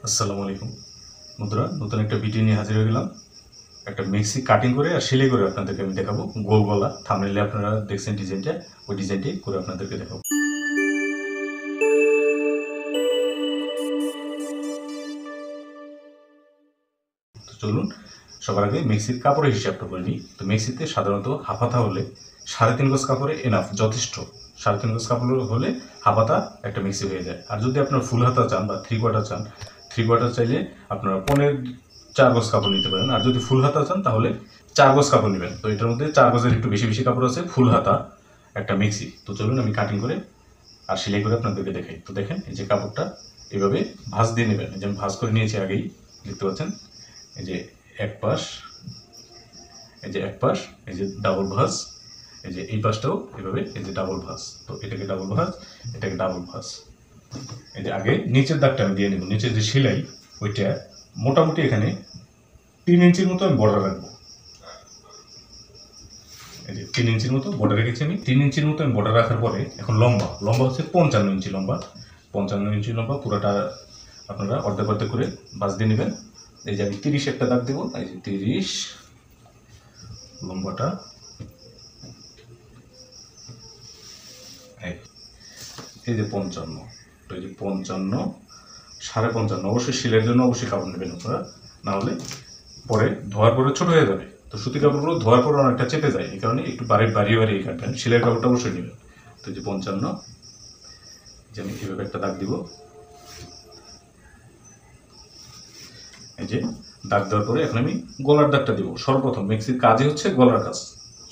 আসসালামু আলাইকুম বন্ধুরা, নতুন একটা ভিডিও নিয়ে হাজির হয়ে গেলাম। একটা মেক্সি কাটিং করে আর সেলাই করে আপনাদেরকে আমি দেখাবো। গোল গলা থাম্বনেইলে আপনারা দেখছেন ডিজাইনটা, ওই ডিজাইনটাই করে আপনাদেরকে দেখাবো। তো চলুন সবার আগে মেক্সির কাপড়ের হিসাবটা করে নিই। তো মেক্সিতে সাধারণত হাফ হাতা হলে 3.5 গজ কাপড়ে এনাফ, যথেষ্ট। 3.5 গজ কাপড় হলে হাফ হাতা একটা মেক্সি হয়ে যায়। আর যদি আপনার ফুল হাতা চান বা 3/4 চান, 3/4 চাইলে আপনারা 4 গজ কাপড় নিতে পারেন। আর যদি ফুল হাতা চান তাহলে 4 গজ কাপড় নেবেন। তো এটার মধ্যে 4 গজের একটু বেশি বেশি কাপড় আছে, ফুল হাতা একটা মেক্সি। তো চলুন আমি কাটিং করে আর সেলাই করে আপনাদেরকে দেখাই। তো দেখেন, এই যে কাপড়টা এভাবে ভাঁজ দিয়ে নেবেন। এই যে আমি ভাঁজ করে নিয়েছি আগেই, দেখতে পাচ্ছেন। এই যে এক পাশ, এই যে এক পাশ, এই যে ডাবল ভাঁজ, এই যে এই পাশটাও এভাবে, এই যে ডাবল ভাঁজ। তো এটাকে ডাবল ভাঁজ, এটাকে ডাবল ভাঁজ। এই যে আগে নিচের দাগটা আমি দিয়ে নেব। নিচের যে সেলাই, ওইটা মোটামুটি এখানে 3 ইঞ্চির মতো আমি বর্ডার রাখবো। এই যে 3 ইঞ্চির মতো বর্ডার রেখেছি আমি। 3 ইঞ্চির মতো আমি বর্ডার রাখার পরে এখন লম্বা হচ্ছে 55 ইঞ্চি লম্বা। 55 ইঞ্চি লম্বা পুরোটা আপনারা অর্ধেক অর্ধেক করে ভাঁজ দিয়ে নেবেন। এই যে আমি 30 একটা দাগ দেবো। এই যে 30 লম্বাটা, এই যে 55, তো এই যে 55, 55.5। অবশ্যই সেলের জন্য অবশ্যই কাপড় নেবেন আপনারা, না হলে পরে ধোয়ার পরে ছোট হয়ে যাবে। তো সুতি কাপড়গুলো ধোয়ার পরে অনেকটা চেপে যায়, এই কারণে একটু বাড়িয়ে বাড়িয়ে কাটবেন। সেলের কাপড়টা অবশ্যই নেবেন। তো এই যে 55, যে আমি এভাবে একটা দাগ দিব। এই যে দাগ দেওয়ার পরে এখন আমি গলার দাগটা দিব। সর্বপ্রথম মেক্সির কাজই হচ্ছে গলার কাজ,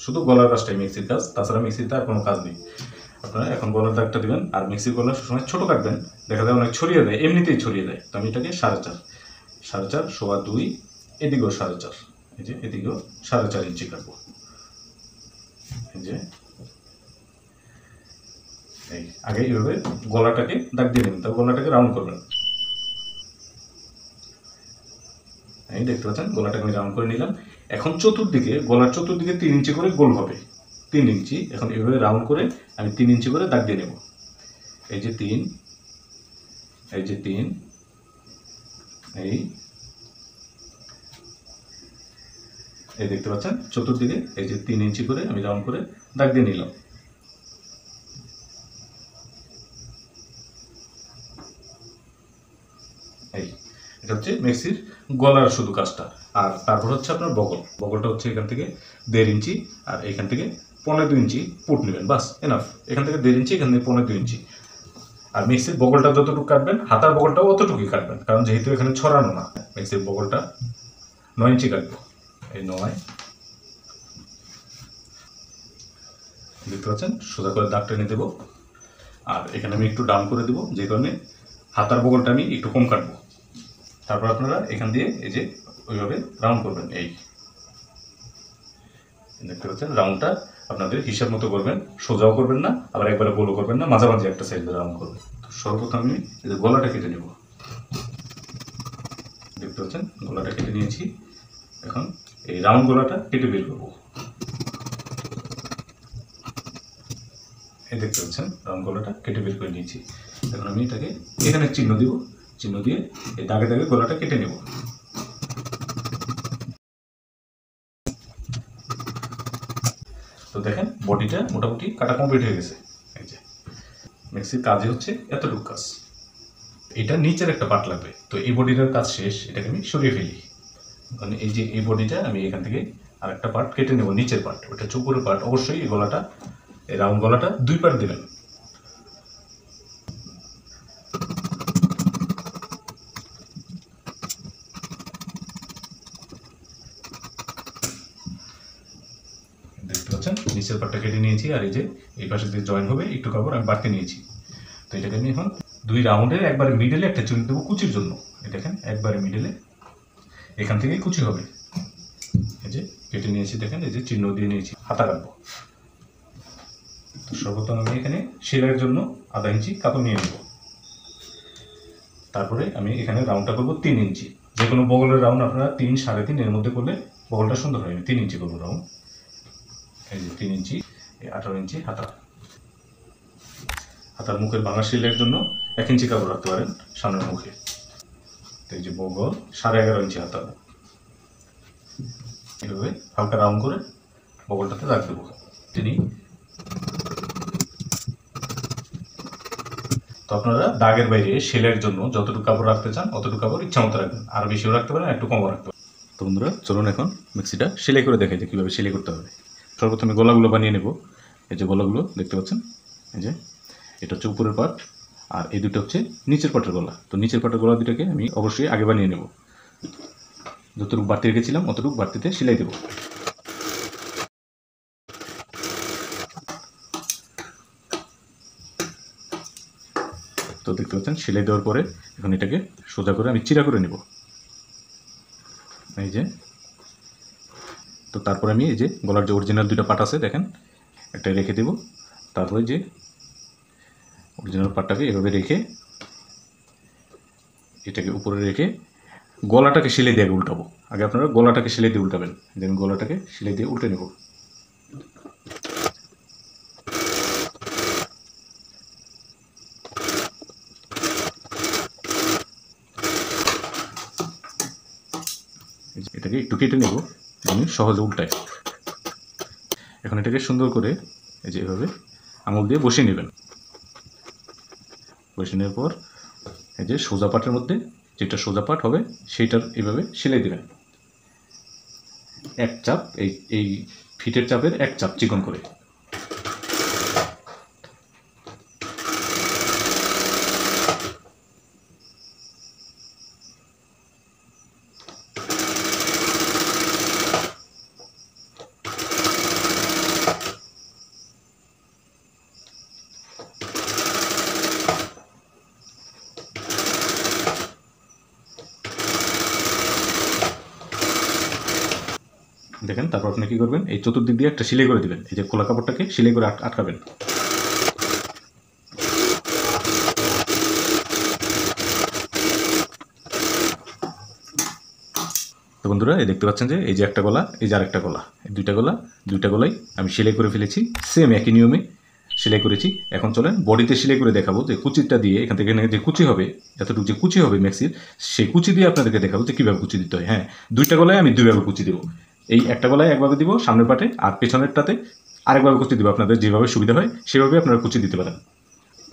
শুধু গলার কাজটাই মেক্সির কাজ, তাছাড়া মেক্সিতে আর কোনো কাজ নেই। আপনারা এখন গলার দাগটা দিবেন। আর মেক্সির গলা সবসময় ছোটো কাটবেন, দেখা যায় অনেক ছড়িয়ে দেয়, এমনিতেই ছড়িয়ে দেয়। তো আমি এটাকে 4.5, 4.5 সোয়া 2, এদিকেও 4.5, এই যে এদিকেও 4.5 ইঞ্চি কাটবো। এই যে এই আগে এইভাবে গলাটাকে দাগ দিয়ে নেবেন, তারপর গলাটাকে রাউন্ড করবেন। এই দেখতে পাচ্ছেন, গলাটাকে আমি রাউন্ড করে নিলাম। এখন চতুর্দিকে, গলার চতুর্দিকে 3 ইঞ্চি করে গোল হবে, 3 ইঞ্চি। এখন এইভাবে রাউন্ড করে আমি 3 ইঞ্চি করে দাগ দিয়ে নেব। এই যে 3, এই যে 3, এই দেখতে পাচ্ছেন চতুর্দিকে এই যে 3 ইঞ্চি করে আমি রাউন্ড করে দাগ দিয়ে নিলাম। এই এটা হচ্ছে মেক্সির গলার শুধু কাজটা। আর তারপর হচ্ছে আপনার বগলটা হচ্ছে এখান থেকে 1.5 ইঞ্চি, আর এখান থেকে 1.25 ইঞ্চি পুট নেবেন, বাস এনাফ। এখান থেকে 1.5 ইঞ্চি, এখান থেকে 1.25 ইঞ্চি। আর মেক্সির বগলটা যতটুকু কাটবেন, হাতার বগলটাও অতটুকুই কাটবেন, কারণ যেহেতু এখানে ছড়ানো না। মেক্সির বগলটা 9 ইঞ্চি কাটবো। এই 9, দেখতে পাচ্ছেন, সোজা করে দাগ টেনে দেবো। আর এখানে আমি একটু ডাউন করে দেবো, যে কারণে হাতার বগলটা আমি একটু কম কাটবো। তারপর আপনারা এখান দিয়ে এই যে ওইভাবে রাউন্ড করবেন। এই দেখতে পাচ্ছেন, রাউন্ডটা আপনাদের হিসাব মতো করবেন, সোজাও করবেন না, আবার একবারে গোলও করবেন না, মাঝামাঝি একটা সাইড রাউন্ড করবেন। তো সর্বপ্রথম আমি এই যে গলাটা কেটে নেব। দেখতে পাচ্ছেন, গলাটা কেটে নিয়েছি। এখন এই রাউন্ড গলাটা কেটে বের করবো। এই দেখতে পাচ্ছেন, রাউন্ড গলাটা কেটে বের করে নিয়েছি। এখন আমি এটাকে এখানে চিহ্ন দিব, চিহ্ন দিয়ে এই দাগে দাগে গলাটা কেটে নেব। তো দেখেন, বডিটা মোটামুটি কাটা কমপ্লিট হয়ে গেছে। এই যে মেক্সির কাজে হচ্ছে এতটুকু কাজ। এটা নিচের একটা পার্ট লাগবে, তো এই বডিটার কাজ শেষ, এটাকে আমি সরিয়ে ফেলি। মানে এই যে এই বডিটা আমি এখান থেকে আর একটা পার্ট কেটে নেব, নিচের পার্ট, ওটা চুপুরের পার্ট। অবশ্যই এই গলাটা, এই রাউন্ড গলাটা 2 পার্ট দেবেন। দেখতে পাচ্ছেন, নিচের পার্টটা কেটে নিয়েছি। আর এই যে এই পাশে যে জয়েন হবে একটু কাপড় আমি বাড়তে নিয়েছি। তো এটাকে আমি এখন 2 রাউন্ডের একবারে মিডলে একটা চুন দেবো কুচির জন্য। এই দেখেন, একবারে মিডলে, এখান থেকেই কুচি হবে। এই যে কেটে নিয়েছি, দেখেন এই যে চিহ্ন দিয়ে নিয়েছি, হাতা কাটবো। তো সর্বপ্রথম আমি এখানে সেলাইয়ের জন্য 1/2 ইঞ্চি কাপড় নিয়ে নেব। তারপরে আমি এখানে রাউন্ডটা করবো 3 ইঞ্চি। যে কোনো বগলের রাউন্ড আপনারা 3, 3.5 এর মধ্যে করলে বগলটা সুন্দর হয়। 3 ইঞ্চি করবো রাউন্ড। এই যে 3 ইঞ্চি, 18 ইঞ্চি হাতা। হাতার মুখের ভাঙা সেলাইয়ের জন্য 1 ইঞ্চি কাপড় রাখতে পারেন সামনের মুখে। এই যে বগল 11.5 ইঞ্চি হাতা, এইভাবে হালকা রাউন্ড করে বগলটাতে দাগ দেবো। তিনি তো আপনারা দাগের বাইরে সেলের জন্য যতটুকু কাপড় রাখতে চান অতটুকু কাপড় ইচ্ছা মতো রাখবেন, আর বেশিও রাখতে পারেন, একটু কমও রাখতে পারেন। তো বন্ধুরা চলুন এখন মিক্সিটা সেলাই করে দেখাই যে কীভাবে সেলাই করতে হবে। সর্বপ্রথমে গলাগুলো বানিয়ে নেব। এই যে গলাগুলো দেখতে পাচ্ছেন, এই যে এটা হচ্ছে উপরের পার্ট, আর এই দুটো হচ্ছে নিচের পাটের গলা। তো নিচের পাটের গলা দুটোকে আমি অবশ্যই আগে বানিয়ে নেব। যতটুকু বাড়তি রেখেছিলাম অতটুকু বাড়তিতে সেলাই দেবো। তো দেখতে পাচ্ছেন সেলাই দেওয়ার পরে এখন এটাকে সোজা করে আমি চিরা করে নেব। এই যে, তো তারপরে আমি এই যে গলার যে অরিজিনাল দুটো পাট আছে দেখেন, একটা রেখে দেব। তারপরে যে অরিজিনাল পাটটাকে এভাবে রেখে এটাকে উপরে রেখে গলাটাকে সেলাই দিয়ে উল্টাবো। আগে আপনারা গলাটাকে সেলাই দিয়ে উল্টাবেন। যেন গলাটাকে সেলাই দিয়ে উল্টে নেব। এটাকে একটু কেটে নেব, আমি সহজে উল্টাই। এখন এটাকে সুন্দর করে এই যে এভাবে আঙুল দিয়ে বসিয়ে নেবেন। বসিয়ে নেওয়ার পর এই যে সোজা পাটের মধ্যে যেটা সোজা পাট হবে সেইটার এইভাবে সেলাই দেবেন। এক চাপ, এই ফিটের চাপের এক চাপ চিকন করে। দেখেন, তারপর আপনি কি করবেন, এই চতুর্দিক দিয়ে একটা সেলাই করে দিবেন। এই যে খোলা কাপড়টাকে সেলাই করে আটকাবেন। তো বন্ধুরা এই দেখতে পাচ্ছেন যে এই যে একটা গলা, এই যে আরেকটা গলা, এই দুইটা গলাই আমি সেলাই করে ফেলেছি। সেম একই নিয়মে সেলাই করেছি। এখন চলেন বডিতে সেলাই করে দেখাবো যে কুচিটা দিয়ে এখান থেকে যে কুচি হবে, এতটুকু যে কুচি হবে ম্যাক্সির, সেই কুচি দিয়ে আপনাদেরকে দেখাবো যে কীভাবে কুচি দিতে হয়। হ্যাঁ, দুইটা গলায় আমি দুইভাবে কুচি দেবো। এই একটা গলায় একভাবে দিব সামনের পাটে, আর পেছনেরটাতে আরেকভাবে কুচি দিব। আপনাদের যেভাবে সুবিধা হয় সেভাবে আপনারা কুচি দিতে পারেন।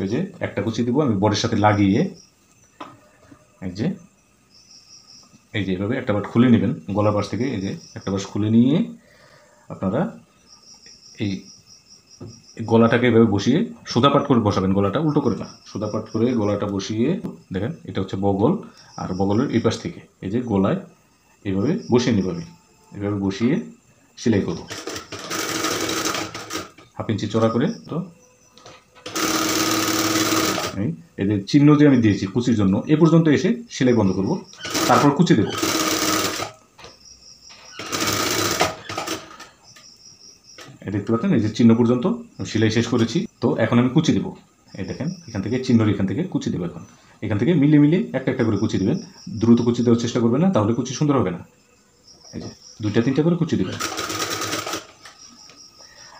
এই যে একটা কুচি দিব আমি বডির সাথে লাগিয়ে, এই যে এভাবে একটা পাট খুলে নেবেন গলার পাশ থেকে। এই যে একটা পাশ খুলে নিয়ে আপনারা এই গলাটাকে এভাবে বসিয়ে সোজা পাট করে বসাবেন। গলাটা উল্টো করে না, সোজা পাট করে গলাটা বসিয়ে দেখেন, এটা হচ্ছে বগল, আর বগলের এই পাশ থেকে এই যে গলায় এইভাবে বসিয়ে নেব। আমি এভাবে বসিয়ে সেলাই করব 1/2 ইঞ্চি চড়া করে। তো এই যে চিহ্ন যে আমি দিয়েছি কুচির জন্য, এ পর্যন্ত এসে সেলাই বন্ধ করব, তারপর কুচি দেব। দেখতে পাচ্ছেন এই যে চিহ্ন পর্যন্ত সেলাই শেষ করেছি। তো এখন আমি কুচি দেবো। এই দেখেন, এখান থেকে চিহ্নর এখান থেকে কুচি দেবো। এখন এখান থেকে মিলিয়ে একটা একটা করে কুচি দেবেন। দ্রুত কুচি দেওয়ার চেষ্টা করবেন না, তাহলে কুচি সুন্দর হবে না। এই যে 2-3টা করে কুচি দেবেন।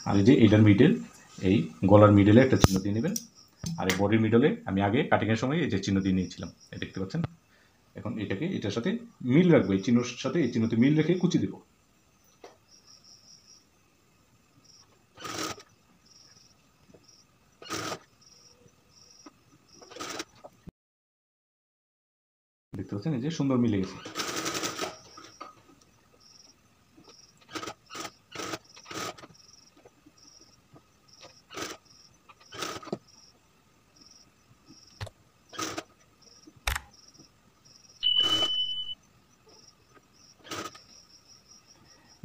আর এই যে এইটার মিডল, এই গলার মিডলে একটা চিহ্ন দিয়ে নেবেন। আর এই বডির মিডলে আমি আগে কাটিংয়ের সময় এই যে চিহ্ন দিয়ে নিয়েছিলাম, এই দেখতে পাচ্ছেন। এখন এটাকে এটার সাথে মিল রাখবো, এই চিহ্নর সাথে এই চিহ্নতে মিল রেখে কুচি দেবো। দেখতে পাচ্ছেন এই যে সুন্দর মিলে গেছে।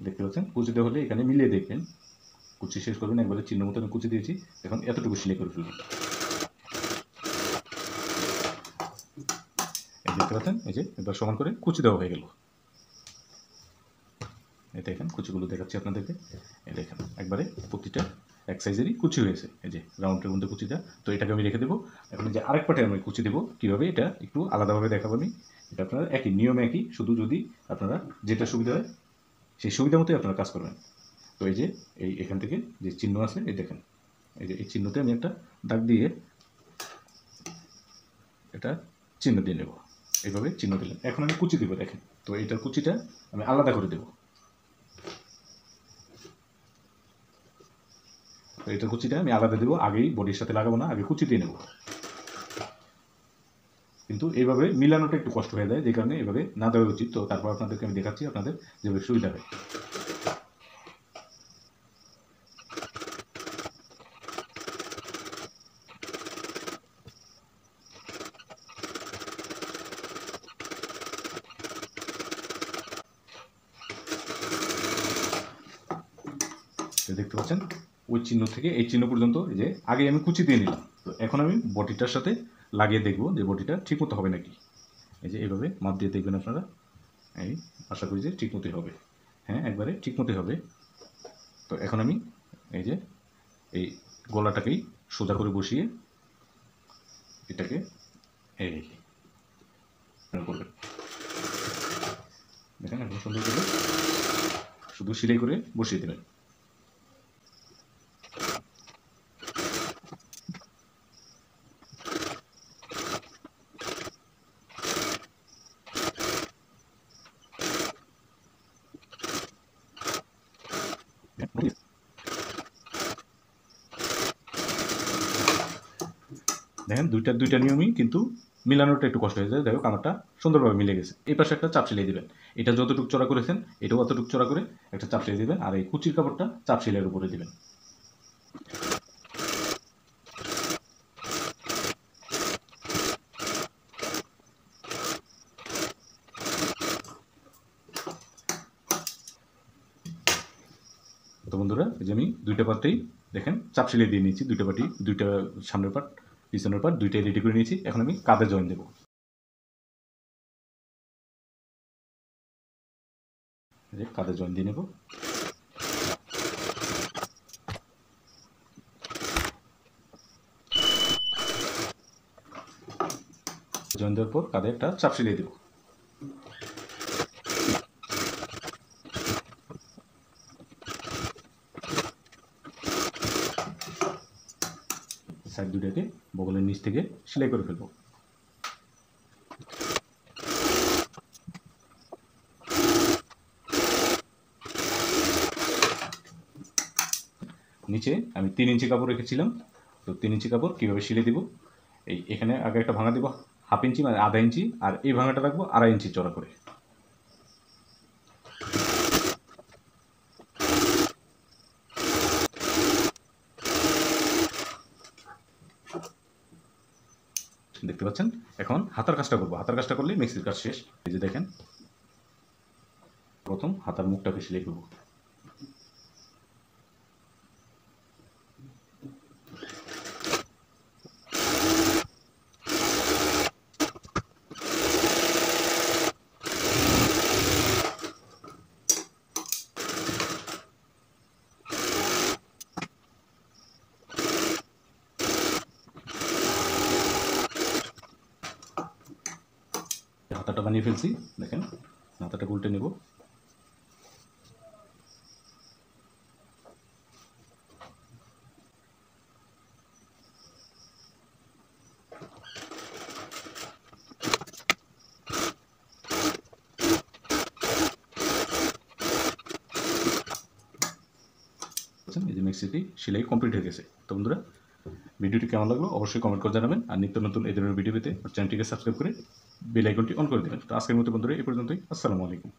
দেখতে পাচ্ছেন কুচি দেওয়া হলে এখানে মিলিয়ে দেখবেন, কুচি শেষ করবেন একবারে চিহ্ন মতো আমি কুচি দিয়েছি। এখন এতটুকু সেলাই করে ফেলবেন। দেখতে পাচ্ছেন এই যে এবার সমান করে কুচি দেওয়া হয়ে গেল। এই দেখেন কুচিগুলো দেখাচ্ছি আপনাদেরকে। এই দেখেন একবারে প্রতিটা এক সাইজেরই কুচি হয়েছে। এই যে রাউন্ডের মধ্যে কুচিটা। তো এটাকে আমি রেখে দেবো। এখন যে আরেক পাটে আমি কুচি দেবো, কীভাবে এটা একটু আলাদাভাবে দেখাবো আমি। এটা আপনারা একই নিয়ম একই, শুধু যদি আপনারা যেটা সুবিধা হয় সেই সুবিধা মতোই আপনারা কাজ করবেন। তো এই যে এখান থেকে যে চিহ্ন আছে এই দেখেন, এই যে এই চিহ্নতে আমি একটা দাগ দিয়ে এটা চিহ্ন দিয়ে নেব। এইভাবে চিহ্ন দিলাম। এখন আমি কুচি দেবো, দেখেন। তো এটার কুচিটা আমি আলাদা করে দেবো। তো এটার কুচিটা আমি আলাদা দেবো, আগেই বডির সাথে লাগাবো না, আগে কুচি দিয়ে নেবো। কিন্তু এইভাবে মিলানোটা একটু কষ্ট হয়ে যায়, যে কারণে এভাবে না দেওয়া উচিত। তো তারপর আপনাদেরকে আমি দেখাচ্ছি আপনাদের যেভাবে সুবিধা হয়। দেখতে পাচ্ছেন ওই চিহ্ন থেকে এই চিহ্ন পর্যন্ত, এই যে আগে আমি কুচি দিয়ে নিলাম। তো এখন আমি বডিটার সাথে লাগিয়ে দেখবো যে বডিটা ঠিক মতো হবে নাকি। এই যে এইভাবে মাপ দিয়ে দেখবেন আপনারা, এই আশা করি যে ঠিক মতোই হবে। হ্যাঁ, একবারে ঠিক মতোই হবে। তো এখন আমি এই যে এই গলাটাকেই সোজা করে বসিয়ে এটাকে এই করবেন। দেখেন এখন সুন্দর করে শুধু সেলাই করে বসিয়ে দেবেন। দেখেন দুইটা নিয়মই কিন্তু মিলানোটা একটু কষ্ট হয়ে যায়। দেখো আমারটা সুন্দরভাবে মিলে গেছে। এই পাশে একটা চাপ সেলাই দিবেন, এটা যতটুকু চড়া করেছেন এটাও অতটুকু চড়া করে একটা চাপ সেলাই দিবেন, আর এই কুচির কাপড়টা চাপ সেলাইয়ের উপরে দিবেন। তো বন্ধুরা, এই যে আমি দুইটা পার্টেই দেখেন চাপ সেলাই দিয়ে নিয়েছি, দুইটা পার্টি, দুইটা সামনের পার্ট পিছনের পার্ট দুইটাই রেডি করে নিয়েছি। এখন আমি কাঁধে জয়েন দেবো। এই যে কাঁধে জয়েন দিয়ে নেব। জয়েন দেওয়ার পর কাঁধে একটা চাপ সেলাই দেবো। সাইড দুটাকে বগলের নিচ থেকে সেলাই করে ফেলবো। নিচে আমি 3 ইঞ্চি কাপড় রেখেছিলাম। তো 3 ইঞ্চি কাপড় কীভাবে সেলাই দিব, এই এখানে আগে একটা ভাঙা দিব 1/2 ইঞ্চি মানে আধা ইঞ্চি, আর এই ভাঙাটা রাখবো 2.5 ইঞ্চি চড়া করে। দেখতে পাচ্ছেন। এখন হাতার কাজটা করবো, হাতার কাজটা করলে মেক্সির কাজ শেষ। এই যে দেখেন, প্রথম হাতার মুখটাকে সেলাই করবো। হাতাটা বানিয়ে ফেলছি, দেখেন হাতাটা উল্টে নেব। এই যে মেক্সিটি সেলাই কমপ্লিট হয়ে গেছে। তো বন্ধুরা, ভিডিওটি কেমন লাগলো অবশ্যই কমেন্ট করে জানাবেন, আর নিত্য নতুন এই ধরনের ভিডিও পেতে চ্যানেলটিকে সাবস্ক্রাইব করে বেল আইকনটি অন করে দেবেন। তো আজকের মতো বন্ধুরা এই পর্যন্তই। আসসালামু আলাইকুম।